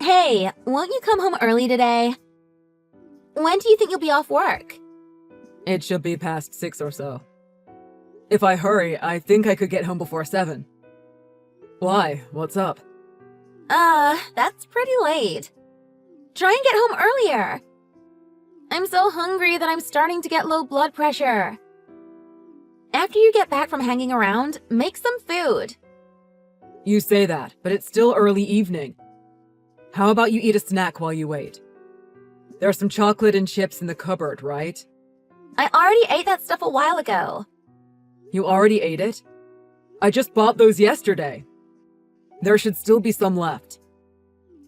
Hey, won't you come home early today? When do you think you'll be off work? It should be past 6 or so. If I hurry, I think I could get home before 7. Why? What's up? That's pretty late. Try and get home earlier. I'm so hungry that I'm starting to get low blood pressure. After you get back from hanging around, make some food. You say that, but it's still early evening. How about you eat a snack while you wait? There's some chocolate and chips in the cupboard, right? I already ate that stuff a while ago. You already ate it? I just bought those yesterday. There should still be some left.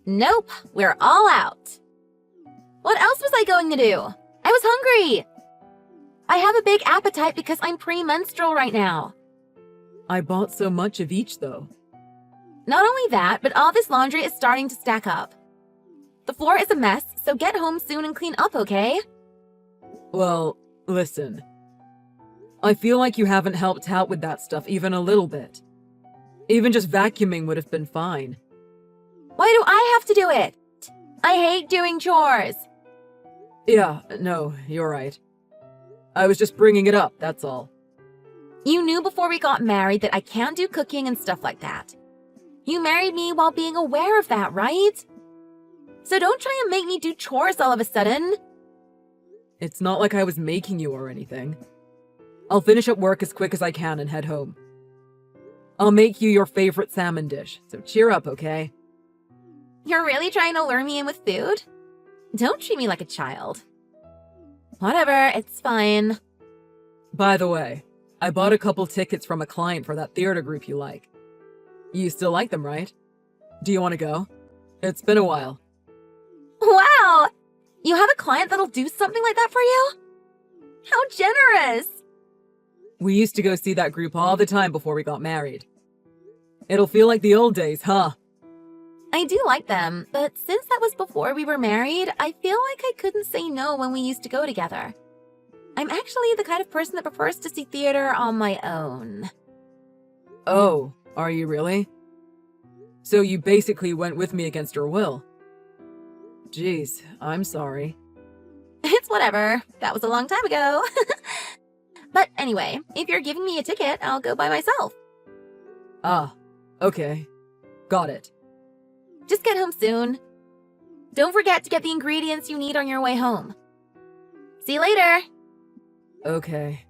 Nope, we're all out. What else was I going to do? I was hungry. I have a big appetite because I'm premenstrual right now. I bought so much of each, though. Not only that, but all this laundry is starting to stack up. The floor is a mess, so get home soon and clean up, okay? Well, listen. I feel like you haven't helped out with that stuff even a little bit. Even just vacuuming would have been fine. Why do I have to do it? I hate doing chores. Yeah, no, you're right. I was just bringing it up, that's all. You knew before we got married that I can't do cooking and stuff like that. You married me while being aware of that, right? So don't try and make me do chores all of a sudden. It's not like I was making you or anything. I'll finish up work as quick as I can and head home. I'll make you your favorite salmon dish, so cheer up, okay? You're really trying to lure me in with food? Don't treat me like a child. Whatever, it's fine. By the way, I bought a couple tickets from a client for that theater group you like. You still like them, right? Do you want to go? It's been a while. Wow! You have a client that'll do something like that for you? How generous! We used to go see that group all the time before we got married. It'll feel like the old days, huh? I do like them, but since that was before we were married, I feel like I couldn't say no when we used to go together. I'm actually the kind of person that prefers to see theater on my own. Oh, are you really? So you basically went with me against your will. Jeez, I'm sorry. It's whatever. That was a long time ago. But anyway, if you're giving me a ticket, I'll go by myself. Ah, okay. Got it. Just get home soon. Don't forget to get the ingredients you need on your way home. See you later. Okay.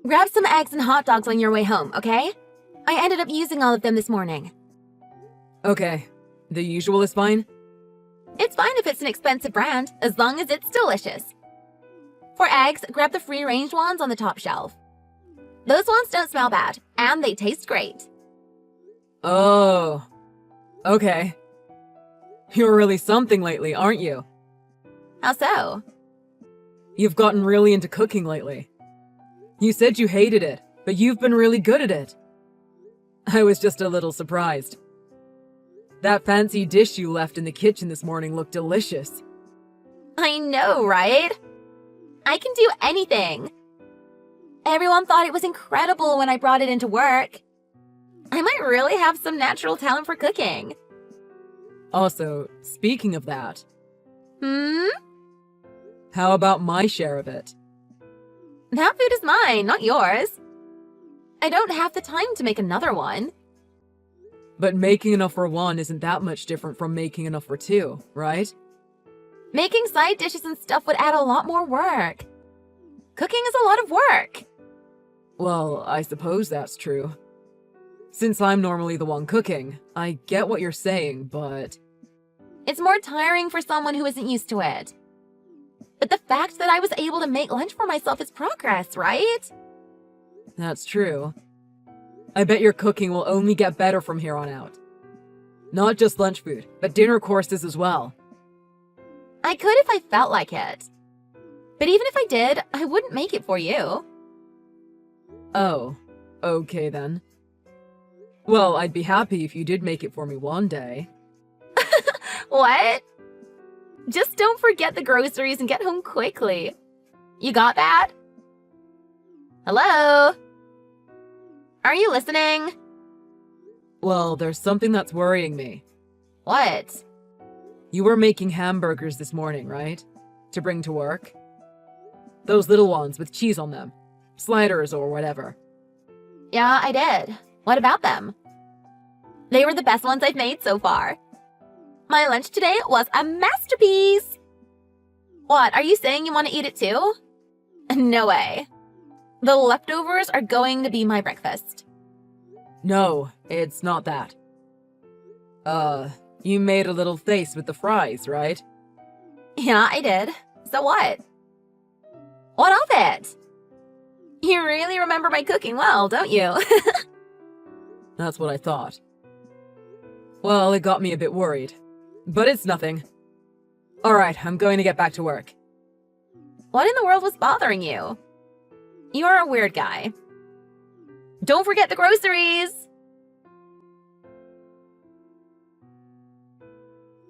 Grab some eggs and hot dogs on your way home, okay? I ended up using all of them this morning. Okay. The usual is fine? It's fine if it's an expensive brand, as long as it's delicious. For eggs, grab the free-range ones on the top shelf. Those ones don't smell bad, and they taste great. Oh. Okay. You're really something lately, aren't you? How so? You've gotten really into cooking lately. You said you hated it, but you've been really good at it. I was just a little surprised. That fancy dish you left in the kitchen this morning looked delicious. I know, right? I can do anything. Everyone thought it was incredible when I brought it into work. I might really have some natural talent for cooking. Also, speaking of that, how about my share of it? That food is mine, not yours. I don't have the time to make another one. But making enough for one isn't that much different from making enough for two, right? Making side dishes and stuff would add a lot more work. Cooking is a lot of work. Well, I suppose that's true. Since I'm normally the one cooking, I get what you're saying, but... It's more tiring for someone who isn't used to it. But the fact that I was able to make lunch for myself is progress, right? That's true. I bet your cooking will only get better from here on out. Not just lunch food, but dinner courses as well. I could if I felt like it. But even if I did, I wouldn't make it for you. Oh, okay then. Well, I'd be happy if you did make it for me one day. What? Just don't forget the groceries and get home quickly. You got that? Hello? Are you listening? Well, there's something that's worrying me. What? You were making hamburgers this morning, right? To bring to work? Those little ones with cheese on them. Sliders or whatever. Yeah, I did. What about them? They were the best ones I've made so far. My lunch today was a masterpiece! What, are you saying you want to eat it too? No way. The leftovers are going to be my breakfast. No, it's not that. You made a little face with the fries, right? Yeah, I did. So what? What of it? You really remember my cooking well, don't you? That's what I thought. Well, it got me a bit worried. But it's nothing. Alright, I'm going to get back to work. What in the world was bothering you? You're a weird guy. Don't forget the groceries!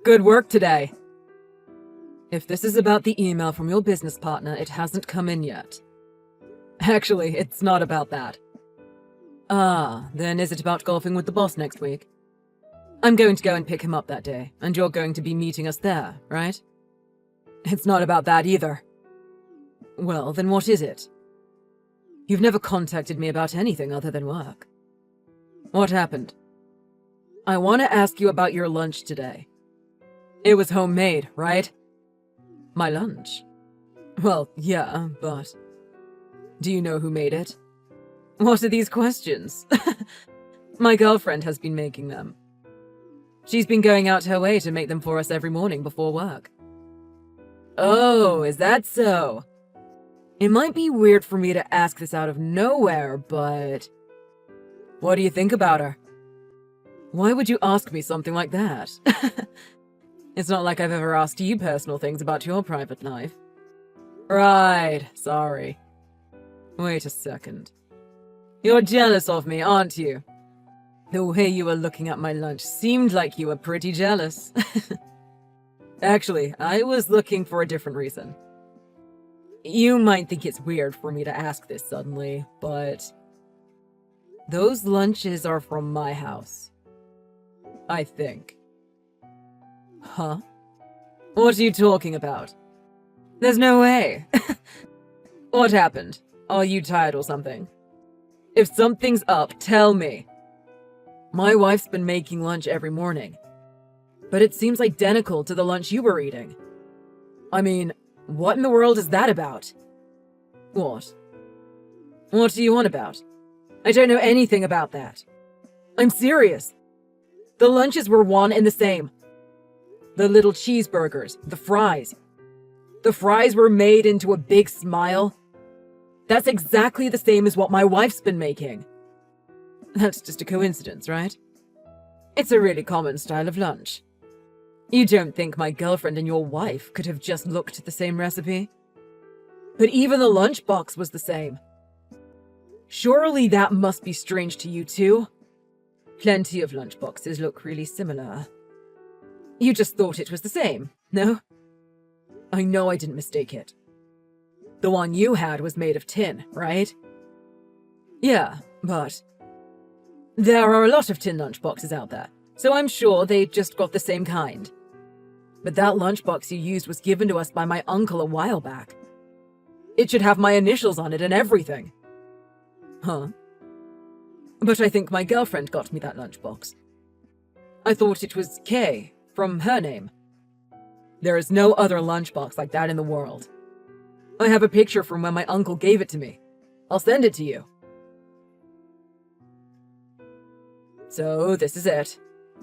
Good work today. If this is about the email from your business partner, it hasn't come in yet. Actually, it's not about that. Then is it about golfing with the boss next week? I'm going to go and pick him up that day, and you're going to be meeting us there, right? It's not about that either. Well, then what is it? You've never contacted me about anything other than work. What happened? I want to ask you about your lunch today. It was homemade, right? My lunch? Well, yeah, but... Do you know who made it? What are these questions? My girlfriend has been making them. She's been going out her way to make them for us every morning before work. Oh, is that so? It might be weird for me to ask this out of nowhere, but... What do you think about her? Why would you ask me something like that? It's not like I've ever asked you personal things about your private life. Right, sorry. Wait a second. You're jealous of me, aren't you? The way you were looking at my lunch seemed like you were pretty jealous. Actually, I was looking for a different reason. You might think it's weird for me to ask this suddenly, but... Those lunches are from my house. I think. Huh? What are you talking about? There's no way. What happened? Are you tired or something? If something's up, tell me. My wife's been making lunch every morning, but it seems identical to the lunch you were eating. I mean, what in the world is that about? What? What do you want about? I don't know anything about that. I'm serious. The lunches were one and the same. The little cheeseburgers, the fries. The fries were made into a big smile. That's exactly the same as what my wife's been making. That's just a coincidence, right? It's a really common style of lunch. You don't think my girlfriend and your wife could have just looked at the same recipe? But even the lunchbox was the same. Surely that must be strange to you too? Plenty of lunchboxes look really similar. You just thought it was the same, no? I know I didn't mistake it. The one you had was made of tin, right? Yeah, but... There are a lot of tin lunchboxes out there, so I'm sure they just got the same kind. But that lunchbox you used was given to us by my uncle a while back. It should have my initials on it and everything. Huh? But I think my girlfriend got me that lunchbox. I thought it was Kay, from her name. There is no other lunchbox like that in the world. I have a picture from when my uncle gave it to me. I'll send it to you. So, this is it.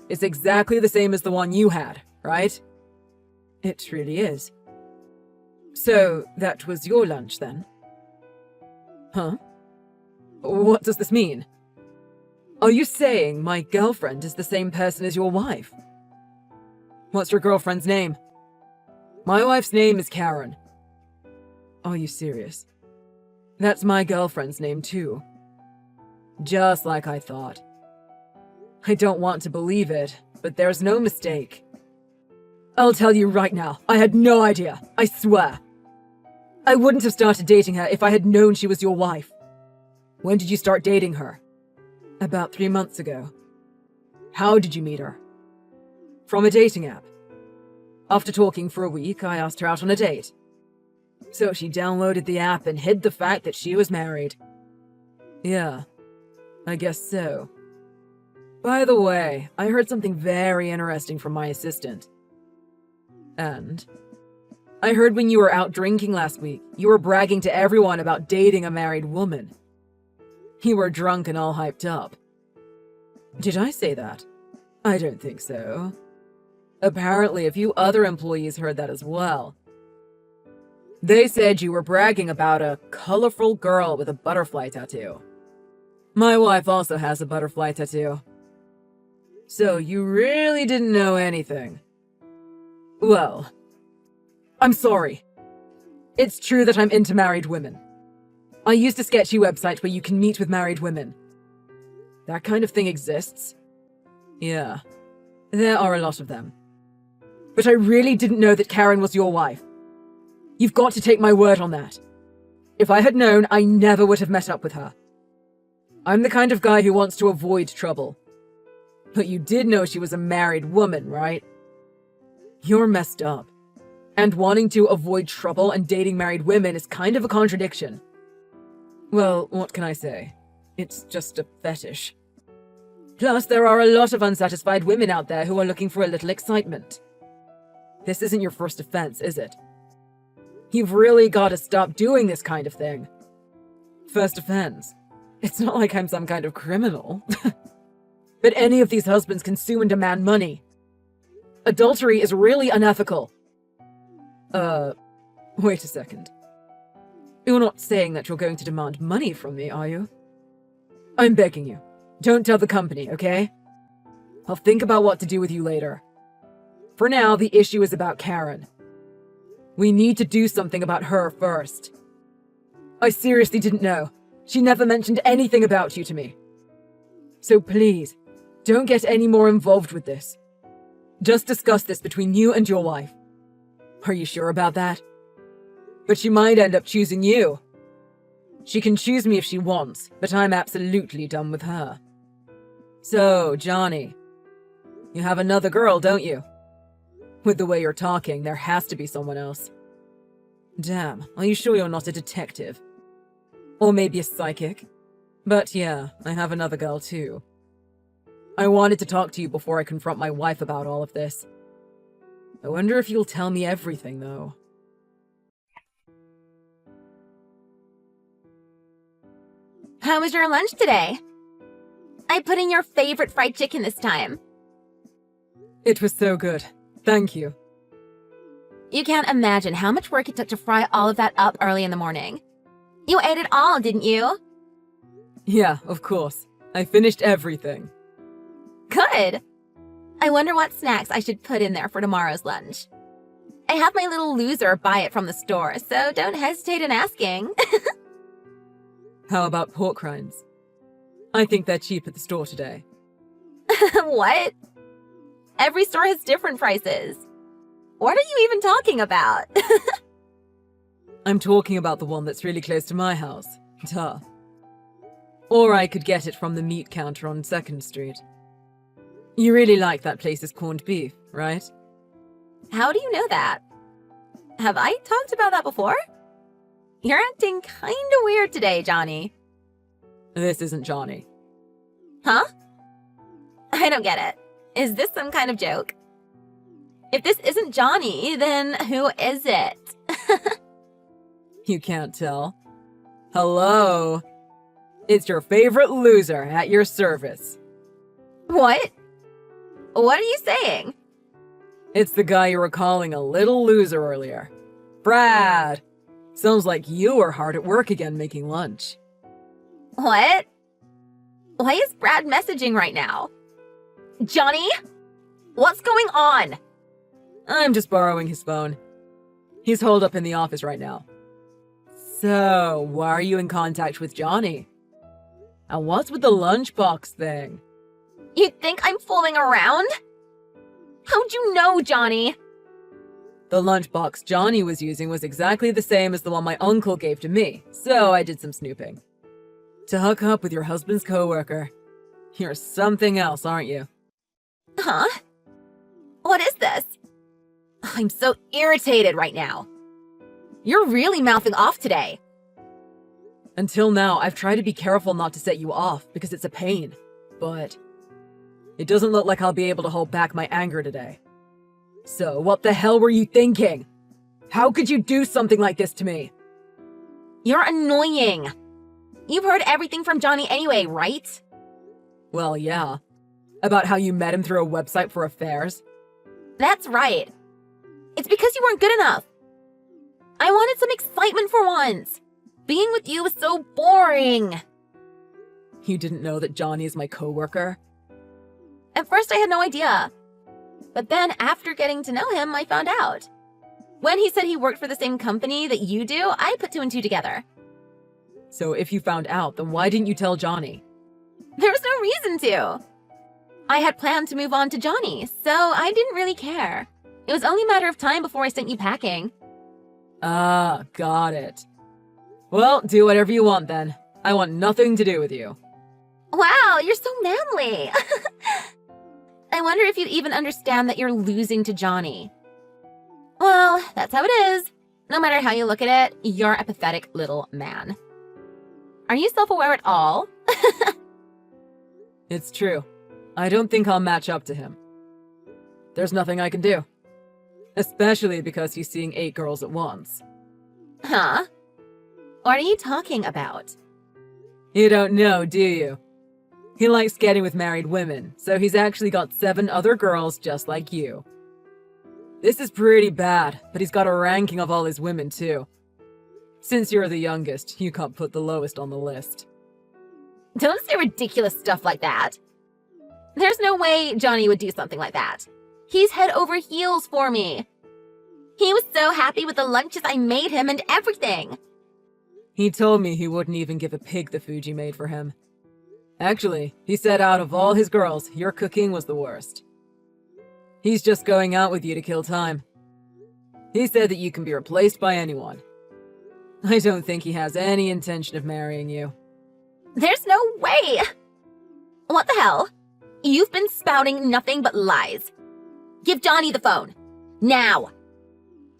It's exactly the same as the one you had, right? It really is. So, that was your lunch then? Huh? What does this mean? Are you saying my girlfriend is the same person as your wife? What's your girlfriend's name? My wife's name is Karen. Are you serious? That's my girlfriend's name too. Just like I thought. I don't want to believe it, but there's no mistake. I'll tell you right now, I had no idea, I swear. I wouldn't have started dating her if I had known she was your wife. When did you start dating her? About 3 months ago. How did you meet her? From a dating app. After talking for a week, I asked her out on a date. So she downloaded the app and hid the fact that she was married. Yeah, I guess so. By the way, I heard something very interesting from my assistant. And I heard when you were out drinking last week, you were bragging to everyone about dating a married woman. You were drunk and all hyped up. Did I say that? I don't think so. Apparently, a few other employees heard that as well. They said you were bragging about a colorful girl with a butterfly tattoo. My wife also has a butterfly tattoo. So you really didn't know anything. Well, I'm sorry. It's true that I'm into married women. I used a sketchy website where you can meet with married women. That kind of thing exists? Yeah, there are a lot of them. But I really didn't know that Karen was your wife. You've got to take my word on that. If I had known, I never would have met up with her. I'm the kind of guy who wants to avoid trouble. But you did know she was a married woman, right? You're messed up. And wanting to avoid trouble and dating married women is kind of a contradiction. Well, what can I say? It's just a fetish. Plus, there are a lot of unsatisfied women out there who are looking for a little excitement. This isn't your first offense, is it? You've really got to stop doing this kind of thing. First offense. It's not like I'm some kind of criminal. But any of these husbands consume and demand money. Adultery is really unethical. Wait a second. You're not saying that you're going to demand money from me, are you? I'm begging you. Don't tell the company, okay? I'll think about what to do with you later. For now, the issue is about Karen. We need to do something about her first. I seriously didn't know. She never mentioned anything about you to me. So please, don't get any more involved with this. Just discuss this between you and your wife. Are you sure about that? But she might end up choosing you. She can choose me if she wants, but I'm absolutely done with her. So, Johnny, you have another girl, don't you? With the way you're talking, there has to be someone else. Damn, are you sure you're not a detective? Or maybe a psychic? But yeah, I have another girl too. I wanted to talk to you before I confront my wife about all of this. I wonder if you'll tell me everything, though. How was your lunch today? I put in your favorite fried chicken this time. It was so good. Thank you. You can't imagine how much work it took to fry all of that up early in the morning. You ate it all, didn't you? Yeah, of course. I finished everything. Good. I wonder what snacks I should put in there for tomorrow's lunch. I have my little loser buy it from the store, so don't hesitate in asking. How about pork rinds? I think they're cheap at the store today. What? Every store has different prices. What are you even talking about? I'm talking about the one that's really close to my house. Duh. Or I could get it from the meat counter on 2nd Street. You really like that place's corned beef, right? How do you know that? Have I talked about that before? You're acting kinda weird today, Johnny. This isn't Johnny. Huh? I don't get it. Is this some kind of joke? If this isn't Johnny, then who is it? You can't tell. Hello? It's your favorite loser at your service. What? What are you saying? It's the guy you were calling a little loser earlier. Brad! Sounds like you were hard at work again making lunch. What? Why is Brad messaging right now? Johnny? What's going on? I'm just borrowing his phone. He's holed up in the office right now. So, why are you in contact with Johnny? And what's with the lunchbox thing? You think I'm fooling around? How'd you know, Johnny? The lunchbox Johnny was using was exactly the same as the one my uncle gave to me, so I did some snooping. To hook up with your husband's coworker. You're something else, aren't you? Huh? What is this? I'm so irritated right now. You're really mouthing off today. Until now, I've tried to be careful not to set you off because it's a pain. But it doesn't look like I'll be able to hold back my anger today. So, what the hell were you thinking? How could you do something like this to me? You're annoying. You've heard everything from Johnny anyway, right? Well, yeah. About how you met him through a website for affairs? That's right. It's because you weren't good enough. I wanted some excitement for once. Being with you was so boring. You didn't know that Johnny is my coworker? At first I had no idea. But then after getting to know him, I found out. When he said he worked for the same company that you do, I put two and two together. So if you found out, then why didn't you tell Johnny? There was no reason to. I had planned to move on to Johnny, so I didn't really care. It was only a matter of time before I sent you packing. Ah, got it. Well, do whatever you want then. I want nothing to do with you. Wow, you're so manly. I wonder if you even understand that you're losing to Johnny. Well, that's how it is. No matter how you look at it, you're a pathetic little man. Are you self-aware at all? It's true. I don't think I'll match up to him. There's nothing I can do. Especially because he's seeing 8 girls at once. Huh? What are you talking about? You don't know, do you? He likes getting with married women, so he's actually got 7 other girls just like you. This is pretty bad, but he's got a ranking of all his women too. Since you're the youngest, you can't put the lowest on the list. Don't say ridiculous stuff like that. There's no way Johnny would do something like that. He's head over heels for me. He was so happy with the lunches I made him and everything. He told me he wouldn't even give a pig the food you made for him. Actually, he said out of all his girls, your cooking was the worst. He's just going out with you to kill time. He said that you can be replaced by anyone. I don't think he has any intention of marrying you. There's no way! What the hell? You've been spouting nothing but lies. Give Johnny the phone. Now!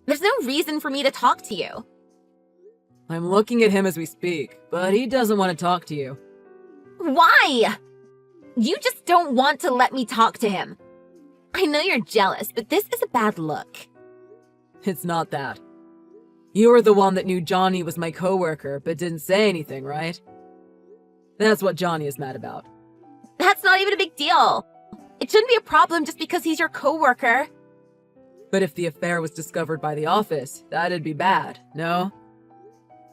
There's no reason for me to talk to you. I'm looking at him as we speak, but he doesn't want to talk to you. Why? You just don't want to let me talk to him. I know you're jealous, but this is a bad look. It's not that. You were the one that knew Johnny was my coworker, but didn't say anything, right? That's what Johnny is mad about. That's not even a big deal. It shouldn't be a problem just because he's your coworker. But if the affair was discovered by the office, that'd be bad, no?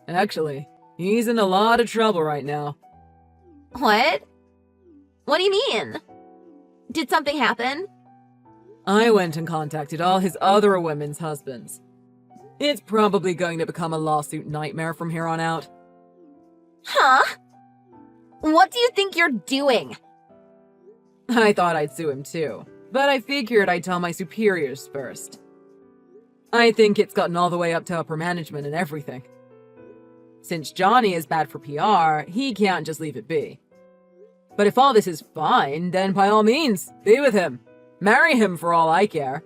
Actually, he's in a lot of trouble right now. What? What do you mean? Did something happen? I went and contacted all his other women's husbands. It's probably going to become a lawsuit nightmare from here on out. Huh? What do you think you're doing? I thought I'd sue him too, but I figured I'd tell my superiors first. I think it's gotten all the way up to upper management and everything. Since Johnny is bad for PR, he can't just leave it be. But if all this is fine, then by all means, be with him. Marry him for all I care.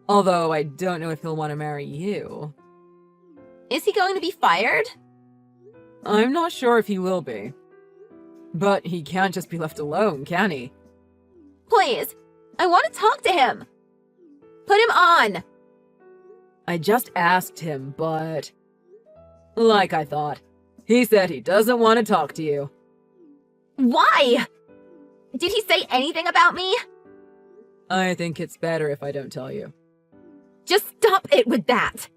Although I don't know if he'll want to marry you. Is he going to be fired? I'm not sure if he will be. But he can't just be left alone, can he? Please, I want to talk to him. Put him on. I just asked him, but... like I thought. He said he doesn't want to talk to you. Why? Did he say anything about me? I think it's better if I don't tell you. Just stop it with that.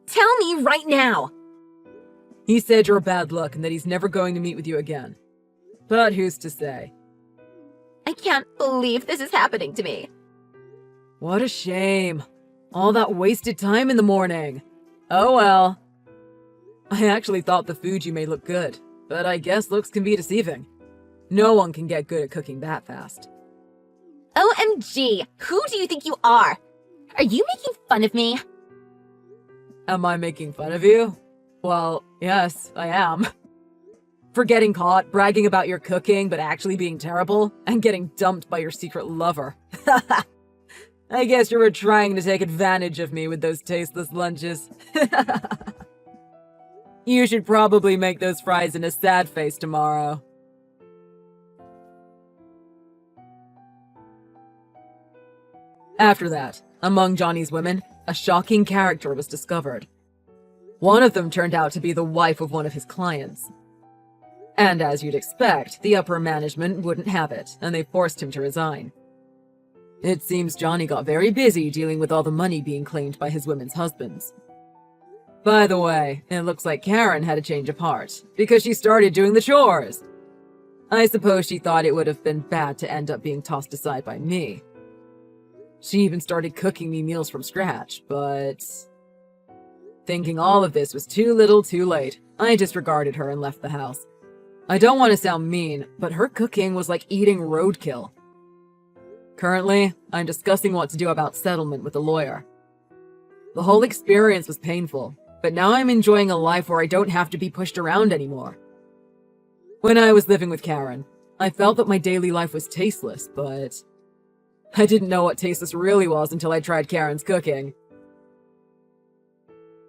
Tell me right now. He said you're bad luck and that he's never going to meet with you again. But who's to say? I can't believe this is happening to me. What a shame. All that wasted time in the morning. Oh well. I actually thought the food you made looked good, but I guess looks can be deceiving. No one can get good at cooking that fast. OMG, who do you think you are? Are you making fun of me? Am I making fun of you? Well, yes, I am. For getting caught, bragging about your cooking, but actually being terrible, and getting dumped by your secret lover. I guess you were trying to take advantage of me with those tasteless lunches. You should probably make those fries in a sad face tomorrow. After that, among Johnny's women, a shocking character was discovered. One of them turned out to be the wife of one of his clients. And as you'd expect, the upper management wouldn't have it, and they forced him to resign. It seems Johnny got very busy dealing with all the money being claimed by his women's husbands. By the way, it looks like Karen had a change of heart, because she started doing the chores. I suppose she thought it would have been bad to end up being tossed aside by me. She even started cooking me meals from scratch, but... Thinking all of this was too little too late, I disregarded her and left the house. I don't want to sound mean, but her cooking was like eating roadkill. Currently, I'm discussing what to do about settlement with a lawyer. The whole experience was painful, but now I'm enjoying a life where I don't have to be pushed around anymore. When I was living with Karen, I felt that my daily life was tasteless, but I didn't know what tasteless really was until I tried Karen's cooking.